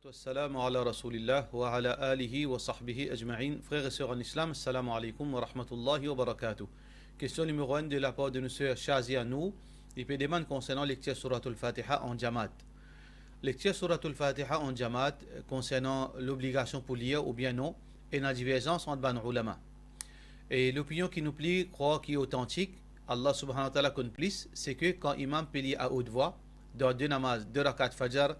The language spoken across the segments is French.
Wassalamu ala Rasulillah wa ala alihi wa sahbihi ajma'in. Frères et sœurs en islam, assalamu alaikum wa rahmatullahi wa barakatuh. Question numéro 1 de la part de nos sœurs Shazia Nour. Il peut demander concernant lecture Surat al-Fatiha en Jamaat. Lecture Surat al-Fatiha en Jamaat concernant l'obligation pour lire ou bien non et la divergence entre ban ulama. Et l'opinion qui nous plie, croit qui est authentique, Allah subhanahu wa ta'ala connaît plus, c'est que quand imam peut lire à haute voix, dans deux namaz, deux rakat fajr,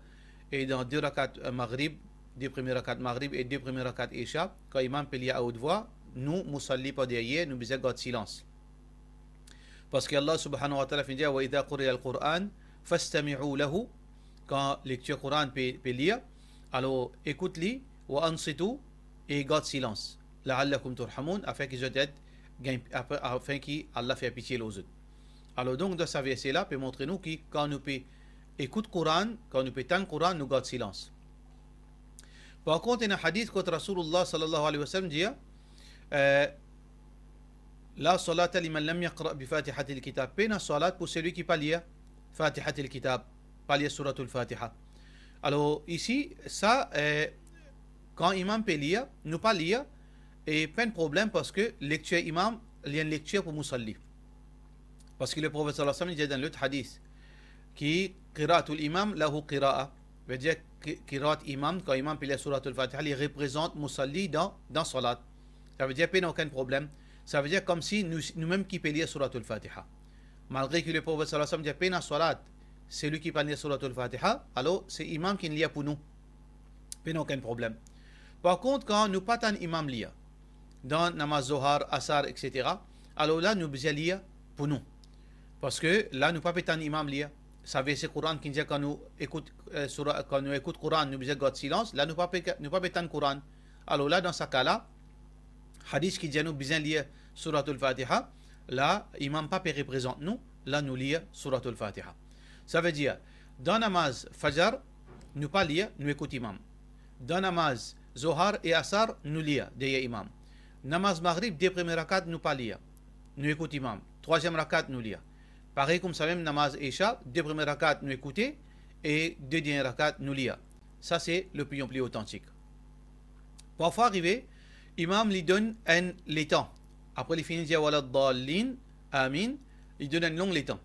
et dans deux rakats maghrib, deux premiers rakats maghrib et deux premiers rakats isha, quand imam peut lire à haute voix, nous, musalli pas derrière, nous besoin de silence. Parce que Allah subhanahu wa ta'ala fait dire, wa idha quriya al-Qur'an, fastami'u lahu, quand lecture Qur'an peut lire, alors écoute-li, wa ansitu, et garde silence. La'allakum turhamun, afin qu'ils aident, afin qu'Allah fait pitié aux autres. Alors donc, dans ce verset-là, peut montrer nous que quand nous peut écoute Coran, quand nous pétons Coran, nous gardons silence. Par contre, il y a un hadith que Rasulullah sallallahu alayhi wa sallam dit La salata liman lam yaqra bi fatihatil kitab. Pena salat pour celui qui pas lire fatihatil kitab, pas lire suratul fatiha. Alors ici, ça, quand imam peut lire, nous pas lire, et pas de problème parce que lecture imam, il y a une lecture pour musalli. Parce que le prophète sallallahu alayhi wa sallam dit dans l'autre hadith qui qira'atul imam lahu qira'a, veut dire qira'at imam, quand imam peut lire suratul fatiha, il représente musalli dans salat. Ça veut dire qu'il n'y a aucun problème. Ça veut dire comme si nous-mêmes qui peut lire suratul fatiha. Malgré que le prophète sallallahu alayhi wa sallam dit qu'il salat, c'est lui qui peut lire suratul fatiha, alors c'est imam qui lit pour nous. Il n'y a aucun problème. Par contre, quand nous pas un imam lire, dans namaz zohar, asar, etc., alors là, nous besoin lire pour nous. Parce que là, nous pas un imam lire. Ça veut dire Coran qui dit quand nous écoute Coran, nous besoin de silence. Là, nous pas un Coran. Alors là, dans ce cas-là, hadith qui dit nous besoin lire surat al-Fatiha. Là, imam pas représente nous. Là, nous lire surat al-Fatiha. Ça veut dire, dans namaz fajr, nous pas lire, nous écoute imam. Dans namaz zohar et asar, nous lire derrière imam. Namaz maghrib, deux premiers rakats, nous pas lire. Nous écoute imam. Troisième rakat, nous lire. Pareil comme ça même, namaz isha, deux premiers rakats, nous écouter, et deux derniers rakats, nous lire. Ça, c'est l'opinion plus authentique. Parfois, arrivé, imam lui donne un l'étang. Après, il finit de dire, wala dallin, amin, il donne un long l'étang.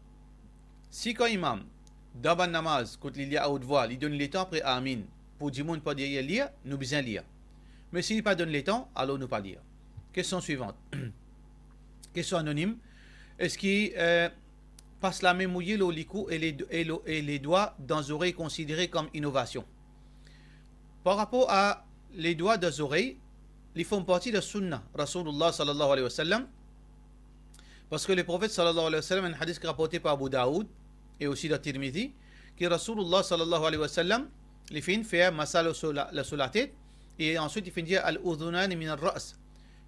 Si quand imam, dans le namaz, quand il lit à haute voix, il donne l'étang après amin, pour du monde pas dire lire, nous besoin lire. Mais s'il pas donne l'étang, alors nous pas lire. Question suivante. Question anonyme. Est-ce qu'il passe la main mouillée, le licou et les doigts dans les oreilles considérés comme innovation? Par rapport à les doigts dans les oreilles, ils font partie de Sunnah, Rasulullah sallallahu alayhi wa sallam, parce que le prophète sallallahu alayhi wa sallam, un hadith rapporté par Abu Daoud et aussi de Tirmidhi, que Rasulullah sallallahu alayhi wa sallam, il fait faire masal sur la tête, et ensuite il fait dire al-udhunan min al-ra's,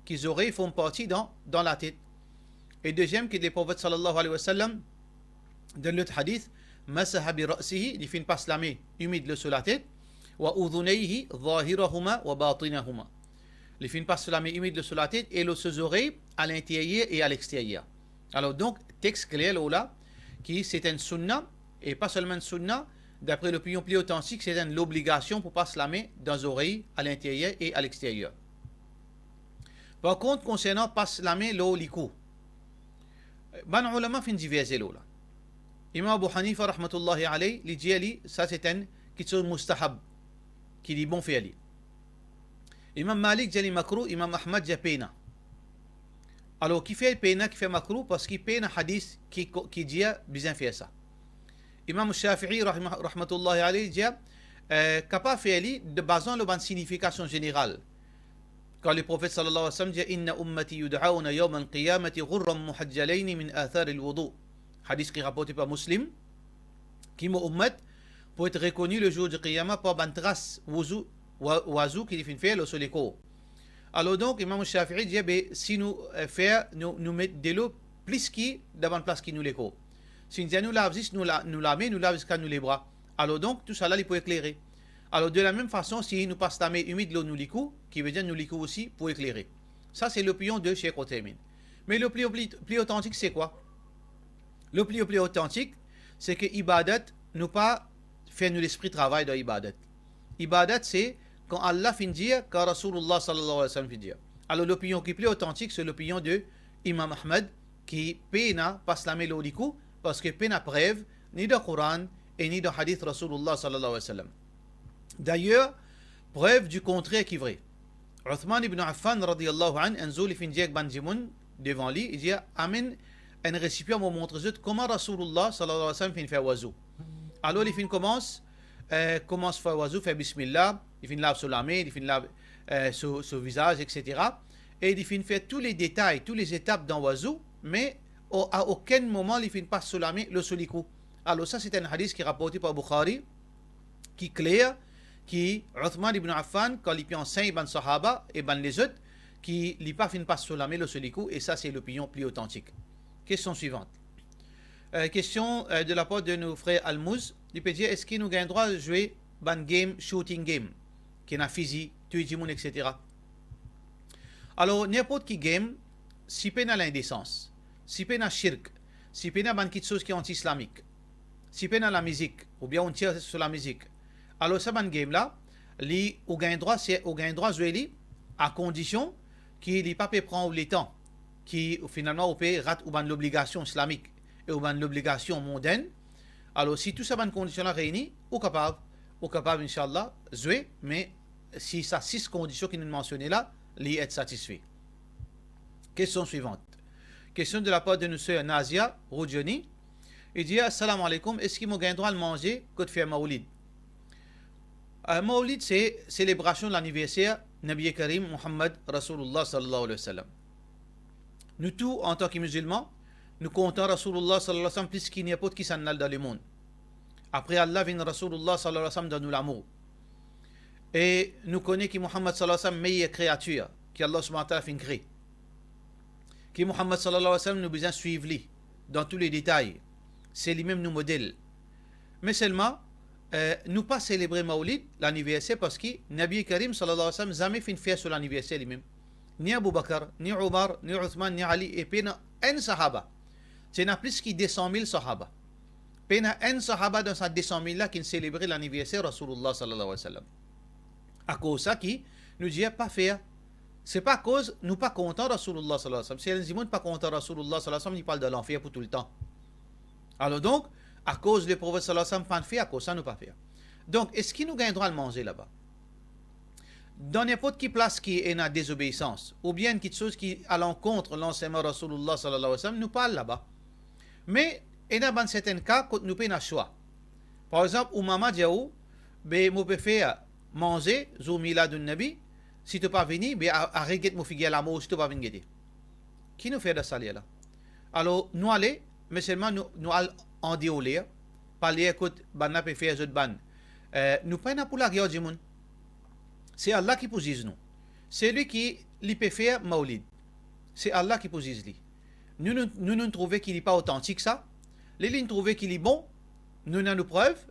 que les oreilles font partie dans la tête. Et deuxième, que le prophète sallallahu alayhi wa sallam, dans l'autre hadith, masaha bi ra'sihi, il fait une passe la main humide sur la tête, wa udhunayhi zahirahuma wa batinahuma. Il fait une passe la main humide sur la tête et les oreilles à l'intérieur et à l'extérieur. Alors donc, texte clair là, qui c'est un sunnah, et pas seulement un sunnah, d'après l'opinion plus authentique, c'est l'obligation pour passer la main dans les oreilles à l'intérieur et à l'extérieur. Par contre, concernant passe la main au licou, ban ulama fin diverser là. Imam Abu Hanifa rahmatullahi alayhi, li dit ça c'est un qui est mustahab, qui dit bon fait. Imam Malik dit makruh, Imam Ahmad dit pena. Alors qui fait pena, qui fait makruh parce qu'il pena hadith qui dit bien faire ça. Imam Shafi'i rahmatullahi alayhi dit capable faire de basant le ban signification générale. Quand le prophète sallallahu alayhi wa sallam dit inna ummati yud'auna yawm al-qiyamati ghurran muhajjalain min athar al-wudu. Hadith qui est rapporté par Muslim, qui m'a ummat pour être reconnu le jour du qiyamah par une trace wazou qui fait faire le soléco. Alors donc Imam Shafi'i dit si nous mettons de l'eau plus qui devant place qui nous l'éco. Si nous lavons nous la main, nous lavons nous les bras. Alors donc tout ça là il peut éclairer. Alors de la même façon, si nous passons la main humide l'eau nous licou, qui veut dire nous licou aussi pour éclairer. Ça c'est l'opinion de Cheikh Othaymin. Mais le plus authentique c'est quoi? Le plus authentique, c'est que ibadat, nous pas faire nous l'esprit travail de ibadat. Ibadat, c'est quand Allah finit dire, quand Rasulullah sallallahu alayhi wa sallam finit dire. Alors l'opinion qui est plus authentique, c'est l'opinion de Imam Ahmed, qui pena pas la mélodico, parce que pena preuve, ni de Coran, et ni de hadith Rasulullah sallallahu alayhi wa sallam. D'ailleurs, preuve du contraire qui est vrai. Uthman ibn Affan radiyallahu an, un jour il finit dire Banjimoun devant lui, il dit Amen, un récipient me montre comment Rasulullah sallallahu alayhi wa sallam finit faire wazou. Alors il finit commence faire wazou, fait bismillah, il finit lave sur la main, il finit lave sur le visage, etc. Et il finit faire tous les détails, toutes les étapes dans wazou, mais à aucun moment il finit pas sur la main, le solikou. Alors ça c'est un hadith qui est rapporté par Bukhari, qui est clair, qui Uthman ibn Affan, quand il enseigne ban sahaba et ban les autres, qui n'est pas fin pas sur la main le solikou, et ça c'est l'opinion plus authentique. Question suivante. Question de la part de nos frères Almouz. Il peut dire, est-ce qu'il nous gagne droit de jouer ban game, shooting game, qui est na physique, tuer etc. Alors, n'importe qui game, si peine à l'indécence, si peine à shirk, si peine à ban quelque chose qui est anti-islamique, si peine à la musique, ou bien on tire sur la musique, alors ça ban game là, li au gain droit, c'est au gain droit jouer à condition qu'il n'est pas peut prendre les temps, qui finalement on peut rater ou ban l'obligation islamique et ou ban l'obligation mondaine. Alors si tout ça ban condition là réunies, ou capable inchallah jouer, mais si ça 6 conditions qui nous mentionnées là, li être satisfait. Question suivante. Question de la part de nos sœurs Nazia Roudjoni. Il dit assalamu alaikum, est-ce qu'il m'a gain droit de manger quand tu fais Maoulid? Maoulid, c'est célébration de l'anniversaire Nabi Karim Muhammad Rasulullah sallallahu alayhi wa sallam. Nous tous, en tant que musulmans, nous comptons Rasulullah sallallahu alayhi wa sallam plus qu'il n'y a pas de qui s'en a dans le monde. Après Allah vient Rasulullah sallallahu alayhi wa sallam dans nous l'amour. Et nous connaissons que Muhammad sallallahu alayhi wa sallam meilleure créature, qu'Allah subhanahu wa ta'ala fait créer. Que Muhammad sallallahu alayhi wa sallam nous besoin suivre lui dans tous les détails. C'est lui-même nos modèles. Mais seulement, nous pas célébrer Maoulid, l'anniversaire, parce que Nabi Karim sallallahu alayhi wa sallam jamais fait une fête sur l'anniversaire lui-même. Ni Abu Bakr, ni Omar, ni Uthman, ni Ali, et puis un sahaba. C'est n'a plus que 200 000 sahaba. Puis un sahaba dans ces 200 000 là qui célébrait l'anniversaire Rasulullah sallallahu alayhi wa sallam. À cause de ça qui nous dit pas faire. C'est pas à cause nous pas contents Rasulullah sallallahu alayhi wa sallam. Si les gens pas contents Rasulullah sallallahu alayhi wa sallam, ils parlent de l'enfer pour tout le temps. Alors donc, à cause du prophète sallallahu alayhi wa sallam pas faire, à cause de ça nous pas faire. Donc, est-ce qu'il nous gagne droit de manger là-bas? Dans n'importe quelle place qui est en désobéissance, ou bien quelque chose qui est à l'encontre de l'enseignement Rasulullah sallallahu alayhi wa sallam, nous parle là-bas. Mais, dans certains cas, nous pouvons choix. Par exemple, ou maman dit, nous pouvons faire manger, zou milad nabi, si tu pas venu, à reget mon figuier la mot, si tu pas venu. Qui nous fait de ça là? Alors, nous allons, mais seulement nous allons en déoler, parler, écoute, banna peut faire autre ban. Nous pas pour la guerre du monde. C'est Allah qui pose nous. C'est lui qui peut faire Maulid. C'est Allah qui pose lui. Nous trouvons qu'il n'est pas authentique ça. Les lignes trouvent qu'il est bon. Nous avons nos preuves.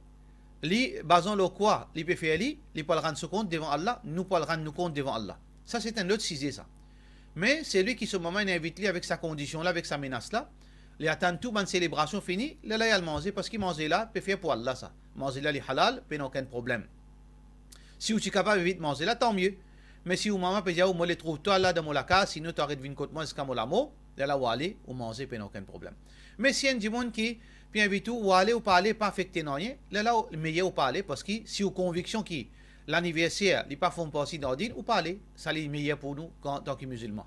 Les basons le quoi, les peut faire lui, les peut le rendre compte devant Allah. Nous peut le rendre compte devant Allah. Ça c'est un autre sujet ça. Mais c'est lui qui ce moment invite lui avec sa condition là, avec sa menace là. Il attend tout une célébration finie. Là il a mangé parce qu'il mange là, peut faire pour Allah ça. Manger là les halal, pas aucun problème. Si vous êtes capable de vite manger là, tant mieux. Mais si vous maman peut dire, moi les trouve toi là dans mon lac, sinon tu arrêtes de venir contre moi jusqu'à mon lamo, là où aller, ou manger, pas aucun problème. Mais si il y a des gens qui, puis invite ou aller ou pas aller, pas affecté non rien, là le meilleur ou pas aller, parce que si vous conviction qui l'anniversaire, n'est pas font partie d'ordine, ou pas aller, ça est meilleur pour nous en tant que musulmans.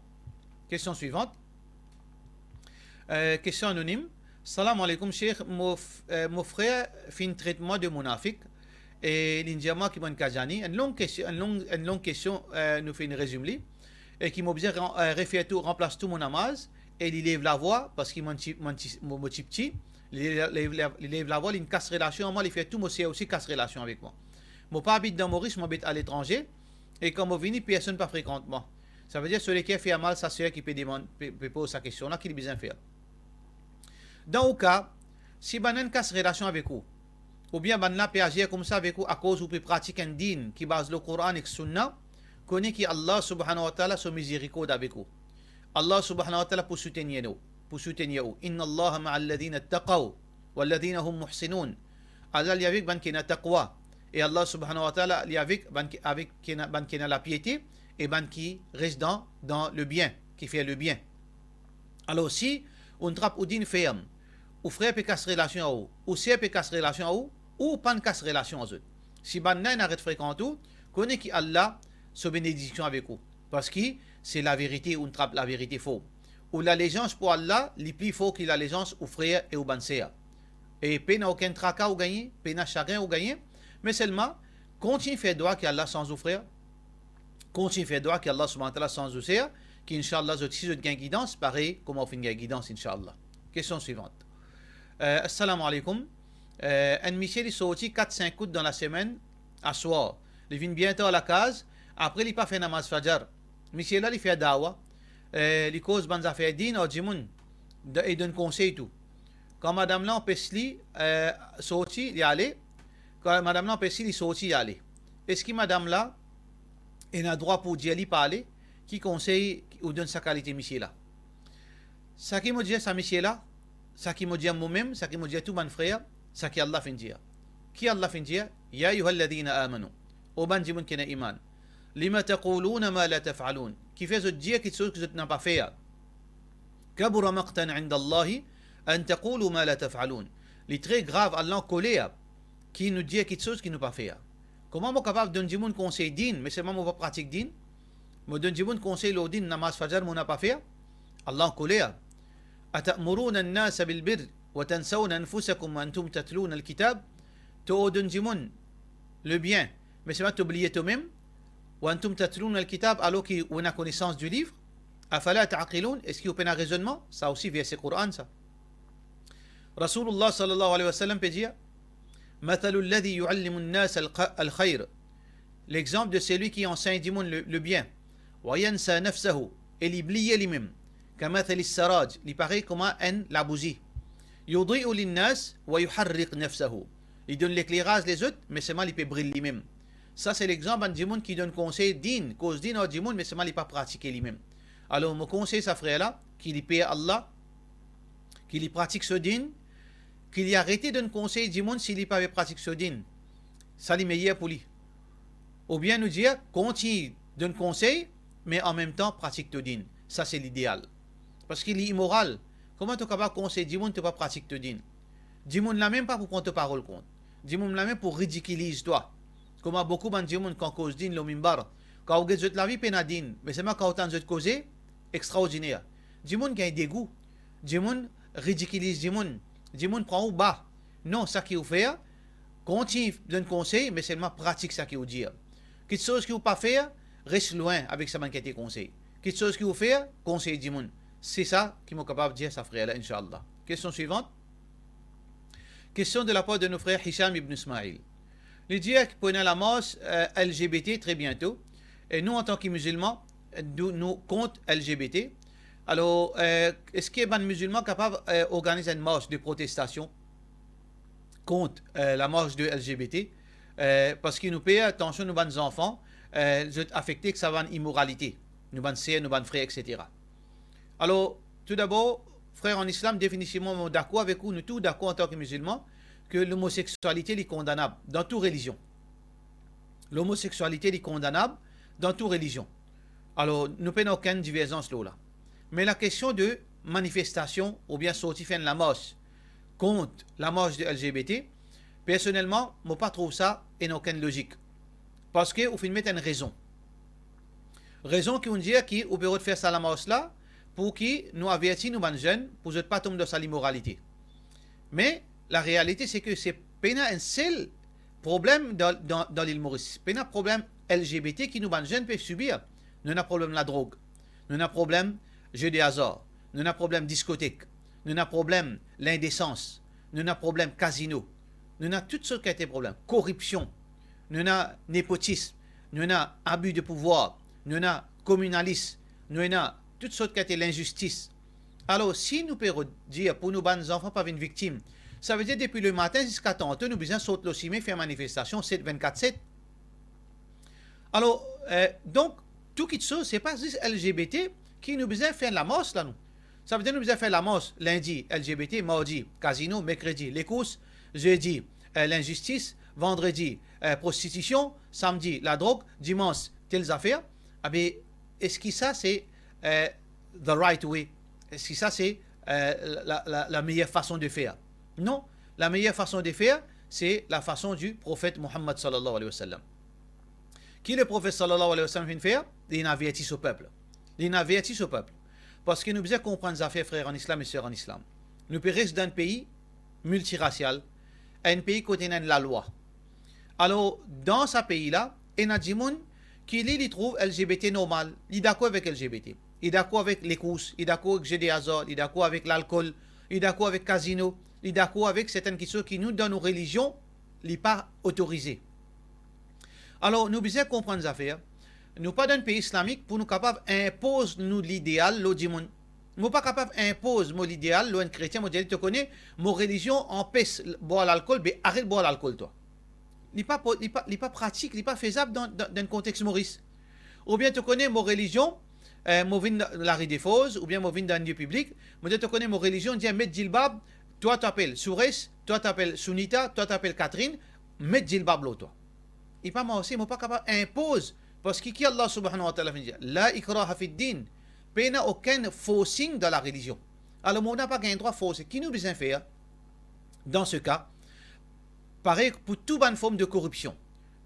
Question suivante. Question anonyme. Salam alaikum, Cheikh. Mon frère fait un traitement de monafik. Et l'Indiama qui m'a kajani, une longue question nous fait une résumé et qui m'a bien refait tout, remplace tout mon namaz et il lève la voix parce qu'il m'a petit, il lève la voix, il casse relation moi, il fait tout, moi aussi casse relation avec moi. Moi pas habite dans Maurice, moi habite à l'étranger et quand moi vini personne pas fréquente moi. Ça veut dire celui qui a fait mal, sa soeur qui peut poser sa question là, qu'il a besoin de faire. Dans le cas, si banan casse relation avec vous, ou bien banna peut agir comme ça avec vous à cause vous pouvez pratiquer un din qui base le Coran et le Sunna, connaît que Allah subhanahu wa ta'ala son miséricorde avec vous. Allah subhanahu wa ta'ala pour soutenir vous. Inna Allah ma'al ladhina taqaw wal ladhina hum muhsinun. Allah y avec ban qui na taqwa et Allah subhanahu wa ta'ala li avec ban qui a la piété et ban qui reste dans le bien, qui fait le bien. Alors si on trappe ou d'une ferme, ou frère peut casser relation à vous, ou sœur peut casser relation à vous, ou pas de casser relation à eux. Si ban n'a arrête fréquenter, connaît qui Allah sa bénédiction avec vous. Parce que c'est la vérité, on trappe la vérité faux. Ou l'allégeance pour Allah, les plus fort que l'allégeance aux frères et aux banséas. Et peine n'a aucun tracas ou gagner, peine n'a chagrin ou gagner, mais seulement, continue faire droit qu'Allah sans vous frère, continue faire droit qu'Allah subhanahu wa ta'ala sans vous sœur, qu'Inch'Allah, si vous avez guidance, pareil, comment on fait une guidance, Inch'Allah. Question suivante. Assalamu alaikum. Un Michel, il sorti 4-5 coups dans la semaine, à soir. Il vient bientôt à la case, après, il n'a pas fait namaz fajar. Michel, là, il fait dawa. Les causes bonnes affaires din au djimoun et donne conseil tout. Quand madame là Pesli sorti y aller, quand madame là Pesli sorti y aller. Est-ce que madame là elle a droit pour dire lui parler qui conseille ou donne sa qualité monsieur là. Ça qui me dit ça monsieur là, ça qui me dit moi-même, ça qui me dit tout mon frère, ça qui Allah fin dire. Qui Allah fin dire ya ayyuhalladhina amanu. Au ban djimoun qui n'a iman. لما تقولون ما لا تفعلون كيف dire quelque chose que vous n'avez pas fait كبر مقتا عند الله أن تقولوا ما لا تفعلون les très grave Allah colère qui nous dit quelque chose qu'il n'a pas fait comment moi capable de donner un conseil din mais c'est moi pas pratique din moi donner un conseil le din namaz fajr moi n'a pas fait Allah colère أتأمرون الناس بالبر وتنسون أنفسكم وأنتم تتلون الكتاب تو donner le bien mais c'est pas t'oublier toi-même وأنتم تتلون الكتاب alors qu'on a connaissance du livre أفلا تعقلون est-ce qu'il y a un raisonnement ça aussi verset Coran ça Rasulullah sallallahu alayhi wa sallam peut dire مثل الذي يعلم الناس الخير l'exemple de celui qui enseigne du monde le bien وينسى نفسه et l'oublie lui-même كمثل السراج il paraît comme la bougie يضيء للناس ويحرق نفسه il donne l'éclairage les autres mais seulement il peut briller lui-même. Ça, c'est l'exemple d'un monde qui donne conseil din, cause din au monde, mais seulement il pas pratiqué lui-même. Alors, mon conseil, ça frère-là, qu'il y paie Allah, qu'il y pratique ce din, qu'il y arrête de donner conseil du monde s'il n'y pas pratique ce din. Ça, c'est meilleur pour lui. Ou bien nous dire, continue de donner conseil, mais en même temps, pratique ce din. Ça, c'est l'idéal. Parce qu'il est immoral. Comment tu es capable de conseiller du monde, tu ne pas pratiquer ce din? Du monde là même pas pour prendre ta parole compte. Du monde là même pour ridiculiser toi. Comme beaucoup de gens quand cause din le mimbar quand vous êtes la vie pénadine mais c'est moi quand autant de causer extraordinaire du monde qui a des goûts du monde ridiculise du monde prend au bas non ça qui vous fait continue donne conseil mais seulement pratique ça qui vous dit quelque chose qui vous pas faire reste loin avec ça qui était conseil quelque chose qui vous fait conseil du monde c'est ça qui m'est capable de dire ça frère là inchallah. Question suivante. Question de la part de nos frères Hisham ibn Ismail. Il dit que pour la masse LGBT très bientôt. Et nous, en tant que musulmans, nous contre LGBT. Alors, est-ce qu'il y a des musulmans capables d'organiser une marche de protestation contre la marche de LGBT parce qu'ils nous payent attention, nous, nos enfants, affectés que ça va une immoralité. Nous, nos sœurs, nos frères, etc. Alors, tout d'abord, frères en islam, définitivement, d'accord avec vous, nous tous d'accord en tant que musulmans, que l'homosexualité est condamnable dans toute religion. L'homosexualité est condamnable dans toute religion. Alors, nous n'avons aucune divergence là. Mais la question de manifestation ou bien sortir faire la marche contre la marche de LGBT, personnellement, je ne pas trouve ça et aucune logique. Parce que, au final, il y a une raison. Raison qui veut dire qu'on peut faire ça la marche là pour que nous avertissons nos jeunes pour ne pas tomber dans sa immoralité. Mais, la réalité, c'est que c'est pas un seul problème dans l'île Maurice. C'est pas un problème LGBT qui nous jeunes peuvent subir. Nous avons un problème de la drogue. Nous avons un problème jeu de hasard. Nous avons un problème discothèque. Nous avons un problème l'indécence. Nous avons un problème casino. Nous avons toutes sortes de problèmes. Corruption. Nous avons népotisme. Nous avons abus de pouvoir. Nous avons communalisme. Nous avons toutes sortes de l'injustice. Alors, si nous pouvons dire pour nos enfants pas une victime, ça veut dire depuis le matin jusqu'à tantôt, nous besoin sauter le cimé, faire manifestation 7-24-7. Alors, donc, tout qui chose, c'est pas juste LGBT qui nous besoin faire la marche là, nous. Ça veut dire nous besoin faire la marche lundi, LGBT, mardi, casino, mercredi, les courses, jeudi, l'injustice, vendredi, prostitution, samedi, la drogue, dimanche, telles affaires, eh bien, est-ce que ça, c'est the right way? Est-ce que ça, c'est la meilleure façon de faire? Non, la meilleure façon de faire, c'est la façon du prophète Muhammad sallallahu alayhi wa sallam. Qui le prophète sallallahu alayhi wa sallam vient faire? Il avertit au peuple. Il avertit au peuple. Parce que nous devons comprendre les affaires, frères en islam et sœurs en islam. Nous restons dans un pays multiracial, un pays côté de la loi. Alors, dans ce pays-là, il y a des gens qui trouvent LGBT normal. Il est d'accord avec LGBT. Il est d'accord avec les courses. Il est d'accord avec le jeu de hasard. Il est d'accord avec l'alcool. Il est d'accord avec le casino. Il est d'accord avec certaines questions qui nous donnent nos religions, il n'est pas autorisé. Alors, nous devons comprendre les affaires. Nous pas dans un pays islamique pour nous capables d'imposer nous l'idéal, l'autre monde. Nous pas capables d'imposer l'idéal, l'un chrétien, moi je te connais, mon religion empêche boire l'alcool, mais arrête de boire l'alcool toi. Il n'est pas pratique, il n'est pas faisable dans un contexte maurice. Ou bien tu connais mon religion, moi viens de la rue des Fosses, ou bien moi viens d'un lieu public, moi je te connais mon religion, dis mets djilbab, toi t'appelles Soures, toi t'appelles Sunita, toi t'appelles Catherine, mets djilbab là toi. Il pas moi aussi, moi pas capable d'imposer. Parce que qui Allah subhanahu wa ta'ala dit la ikraha fi din, il n'y a aucun forcing dans la religion. Alors on n'a pas un droit forcé. Qui nous besoin faire dans ce cas? Pareil pour toute bonne forme de corruption,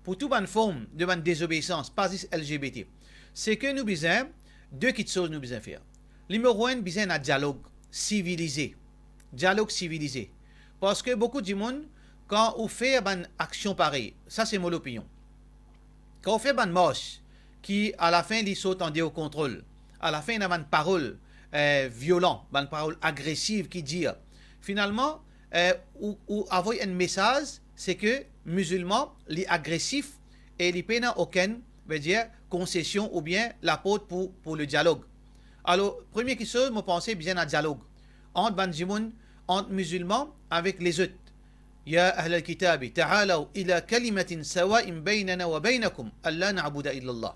pour toute bonne forme de désobéissance, pas LGBT. C'est que nous besoin deux petites choses nous besoin faire. Numéro un, besoin d'un dialogue civilisé. Dialogue civilisé. Parce que beaucoup de monde, quand on fait une action pareille, ça c'est mon opinion. Quand on fait une marche qui, à la fin, il saute en au contrôle, à la fin, il y a une parole violente, une parole agressive qui dit, finalement, ou avoir un message, c'est que musulmans, les agressifs, et les peines aucune, veut dire, concession ou bien la porte pour le dialogue. Alors, première chose, je pense bien un dialogue entre Banjimoun, entre musulmans avec les autres. يا أهل الكتاب تعالوا إلى كلمة سواء بيننا وبينكم ألا نعبد إلا الله.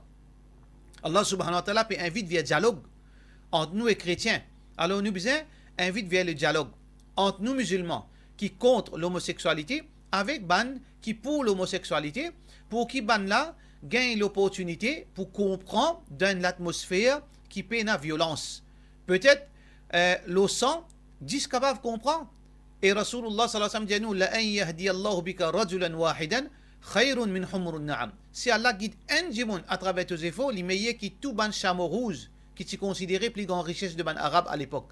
Allah subhanahu wa ta'ala invite via dialogue entre nous et chrétiens. Alors nous besoin invite via le dialogue entre nous musulmans qui contre l'homosexualité avec ban qui pour l'homosexualité pour qui ban là gagne l'opportunité pour comprendre dans l'atmosphère qui peine la violence. Peut-être le sang dit capable de comprendre. Et Rasulullah sallallahu alayhi wa sallam dit nous la an yahdi Allahu bika rajulan wahidan khayrun min humrun na'am. Si Allah guide un jimoun à travers tes efforts, les meilleurs qui tout ban chameau rouge qui s'y considérait plus grande richesse de ban arabe à l'époque.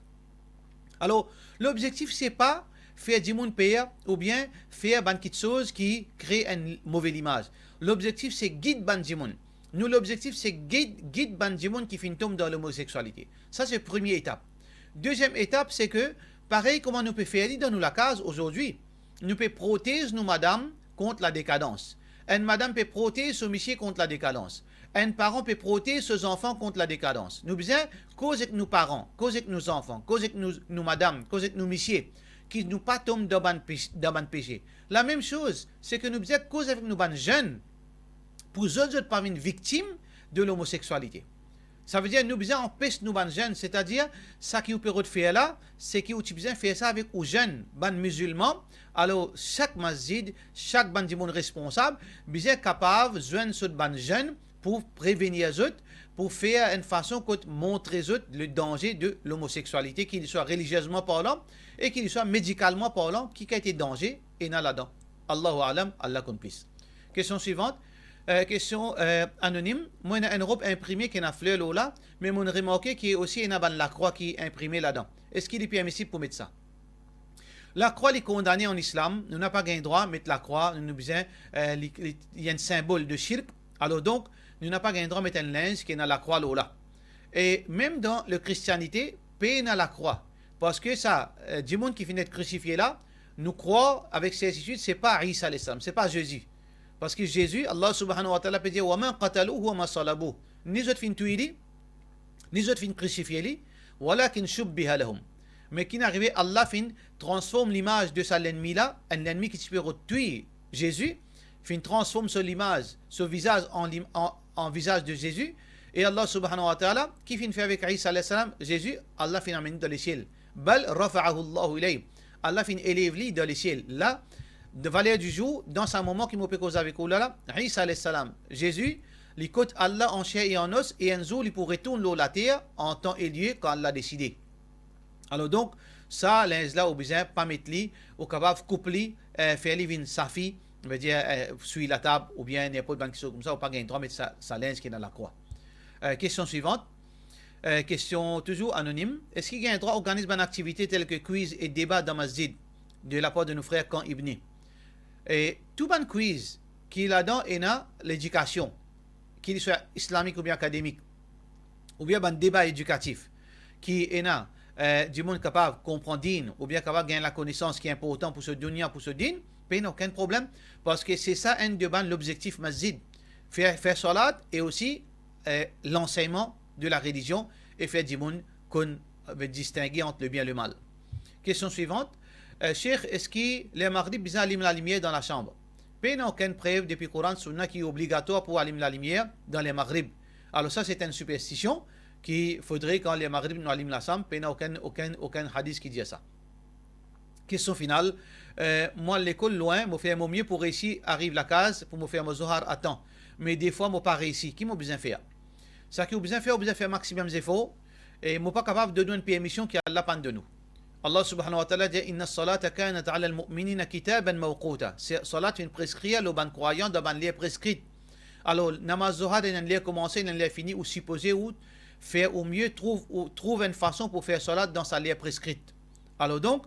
Alors, l'objectif c'est pas faire jimoun payer ou bien faire ban quelque chose qui crée une mauvaise image. L'objectif c'est guide ban jimoun. Nous l'objectif c'est guide ban jimoun qui finit tombe dans l'homosexualité. Ça c'est la première étape. Deuxième étape c'est que pareil, comment nous pouvons faire dans nous la case aujourd'hui? Nous pouvons protéger nos madames contre la décadence. Une madame peut protéger son monsieur contre la décadence. Un parent peut protéger ses enfants contre la décadence. Nous besoin cause avec nos parents, cause avec nos enfants, cause avec nos madames, cause avec nos messieurs, qui nous pas tombent dans le péché. La même chose, c'est que nous besoin cause avec nos jeunes, pour eux autres pas une victime de l'homosexualité. Ça veut dire nous besoin empêcher nos jeunes, c'est-à-dire ça qui nous peut faire là, c'est que nous besoin faire ça avec les jeunes, les musulmans. Alors chaque masjid, chaque bandimon responsable, besoin capable de joindre ce jeunes pour prévenir les autres, pour faire une façon de montrer aux autres le danger de l'homosexualité, qu'il soit religieusement parlant et qu'il soit médicalement parlant, qui a été danger et n'a là-dedans. Allahu alam, Allah compisse. Question suivante. Question anonyme. Moi, il y a une robe imprimée qui est une fleur là, mais mon remarqué qui est aussi une la croix qui est imprimée là-dedans. Est-ce qu'il est permissible pour mettre ça? La croix est condamnée en islam. Nous n'avons pas gain droit de mettre la croix. Nous besoin, il y a un symbole de shirk. Alors donc, nous n'avons pas gain droit de mettre un linge qui est dans la croix là. Et même dans la christianité, paix dans la croix. Parce que ça, du monde qui finit d'être crucifié là, nous croyons avec certitude, ce n'est pas Isa alayhi salam, ce n'est pas Jésus. Parce que Jésus, Allah subhanahu wa ta'ala peut dire وَمَا قَتَلُوهُ وَمَا صَلَبُوهُ. Ni autres fin tuer, ni autres fin crucifier, وَلَكِنْ شُبِّهَ لَهُمْ. Mais qui n'arrive, Allah fin transforme l'image de ça l'ennemi là, un ennemi qui peut tuer Jésus, fin transforme son image, son visage en visage de Jésus, et Allah subhanahu wa ta'ala, qui fin fait avec Isa alayhi salam, Jésus, Allah fin amène dans les ciels. Bal rafa'ahu Allahu ilayhi. Allah fin élève lui dans les ciels. Là, de valeur du jour, dans un moment qui m'a cause avec Oulala, Isa alayhi salam, Jésus, il côte Allah en chair et en os, et un jour, il pourrait retourner la terre en temps et lieu quand Allah a décidé. Alors donc, ça, là, au besoin, pas mettre li, au capable coupler, faire li vin safi, veut dire, sur la table, ou bien n'importe quelle chose comme ça, ou pas gagner droit mettre sa linge qui est dans la croix. Question suivante. Question toujours anonyme. Est-ce qu'il y a un droit d'organiser une activité telle que quiz et débat dans masjid de la part de nos frères quand Ibni? Et tout bon quiz qui est là-dedans est l'éducation, qu'il soit islamique ou bien académique, ou bien un débat éducatif, qui est là, du monde capable de comprendre din, ou bien capable de gagner la connaissance qui est important pour ce dunya, pour ce din, il n'y a aucun problème, parce que c'est ça un de l'objectif masjid, faire salat et aussi l'enseignement de la religion et faire du monde qu'on veut distinguer entre le bien et le mal. Question suivante. Cheikh, est-ce que les maghrib besoin allumer la lumière dans la chambre? Il n'y a aucune preuve depuis le Coran Sunna qui est obligatoire pour allumer la lumière dans les maghrib. Alors ça c'est une superstition qu'il faudrait quand les maghrib nous allument la chambre, il n'y a aucun hadith qui dit ça. Question finale. Moi l'école loin, je fais mon mieux pour réussir, arrive la case pour me faire mon zohar à temps. Mais des fois je n'ai pas réussi. Qui m'a besoin de faire? Ça qui a besoin de faire maximum d'efforts et je ne suis pas capable de donner une permission qui Allah pend de nous. Allah subhanahu wa ta'ala dit Inna salata kanat ala al-mu'minina kitaban mawquta. Salat est prescrit à l'oban croyant dans une lien prescrite. Alors, namaz zohar est une lien commencé, une lien fini ou supposé ou faire au mieux trouve une façon pour faire salat dans sa lien prescrite. Alors donc,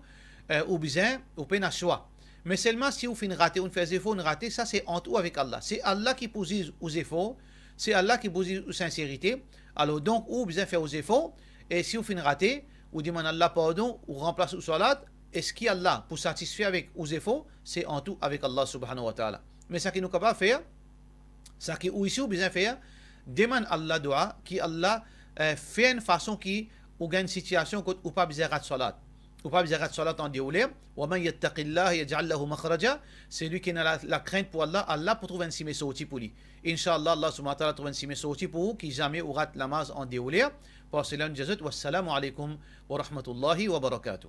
ou besoin, ou peine à choix. Mais seulement si vous faites rater, on fait des efforts, on rate, ça c'est en tout avec Allah. C'est Allah qui pose aux efforts. C'est Allah qui pose aux sincérité. Alors donc, ou besoin faire aux efforts, et si vous finissez raté, ou demandez Allah pardon, ou remplace au salat, et ce qui est Allah pour satisfaire avec aux efforts, c'est en tout avec Allah subhanahu wa ta'ala. Mais ce qui nous capable faire, ce qui ou ici ou besoin faire, demande Allah dua, qui Allah fait une façon qui ou gagne une situation ou pas besoin de salat. Ou pas besoin de salat en déroulé. Wa man yattaqillah yaj'al lahu makhraja. C'est lui qui a la crainte pour Allah, Allah pour trouver un simé sorti pour lui. Inch'Allah, Allah subhanahu wa ta'ala trouve un simé sorti pour vous qui jamais aura la namaz en déroulé. Pour cela, nous disons wassalamu alaikum wa rahmatullahi wa barakatuh.